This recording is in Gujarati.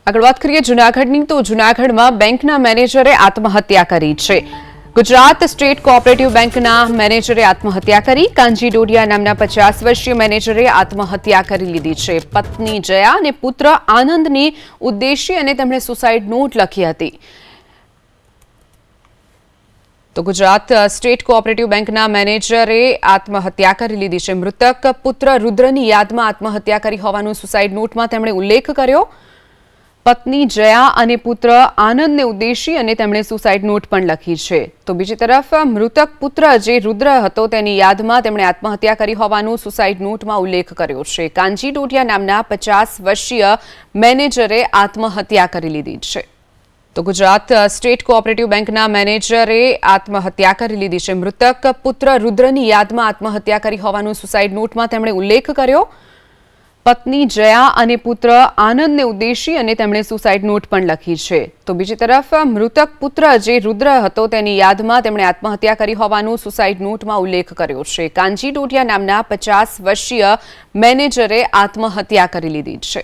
આગળ વાત કરીએ જૂનાગઢની તો જૂનાગઢમાં બેંકના મેનેજરે આત્મહત્યા કરી છે। ગુજરાત સ્ટેટ કોઓપરેટિવ બેંકના મેનેજરે આત્મહત્યા કરી। કાંજી ડોડિયા નામના 50 વર્ષીય મેનેજરે આત્મહત્યા કરી લીધી છે। પત્ની જયા અને પુત્ર આનંદની ઉદ્દેશ્ય અને તેમણે સુસાઇડ નોટ લખી હતી। તો ગુજરાત સ્ટેટ કોઓપરેટિવ બેંકના મેનેજરે આત્મહત્યા કરી લીધી છે। મૃતક પુત્ર રુદ્રની યાદમાં આત્મહત્યા કરી હોવાનું સુસાઇડ નોટમાં તેમણે ઉલ્લેખ કર્યો। પત્ની જયા અને પુત્ર આનંદને ઉદ્દેશી અને તેમણે સુસાઇડ નોટ પણ લખી છે। તો બીજી તરફ મૃતક પુત્ર જે રુદ્ર હતો તેની યાદમાં તેમણે આત્મહત્યા કરી હોવાનું સુસાઇડ નોટમાં ઉલ્લેખ કર્યો છે। કાંજી ડોડિયા નામના 50 વર્ષીય મેનેજરે આત્મહત્યા કરી લીધી છે। તો ગુજરાત સ્ટેટ કોઓપરેટિવ બેંકના મેનેજરે આત્મહત્યા કરી લીધી છે। મૃતક પુત્ર રુદ્રની યાદમાં આત્મહત્યા કરી હોવાનું સુસાઇડ નોટમાં તેમણે ઉલ્લેખ કર્યો। પત્ની જયા અને પુત્ર આનંદને ઉદ્દેશી અને તેમણે સુસાઇડ નોટ પણ લખી છે। તો બીજી તરફ મૃતક પુત્ર જે રુદ્ર હતો તેની યાદમાં તેમણે આત્મહત્યા કરી હોવાનું સુસાઇડ નોટમાં ઉલ્લેખ કર્યો છે। કાંજી ડોડિયા નામના 50 વર્ષીય મેનેજરે આત્મહત્યા કરી લીધી છે।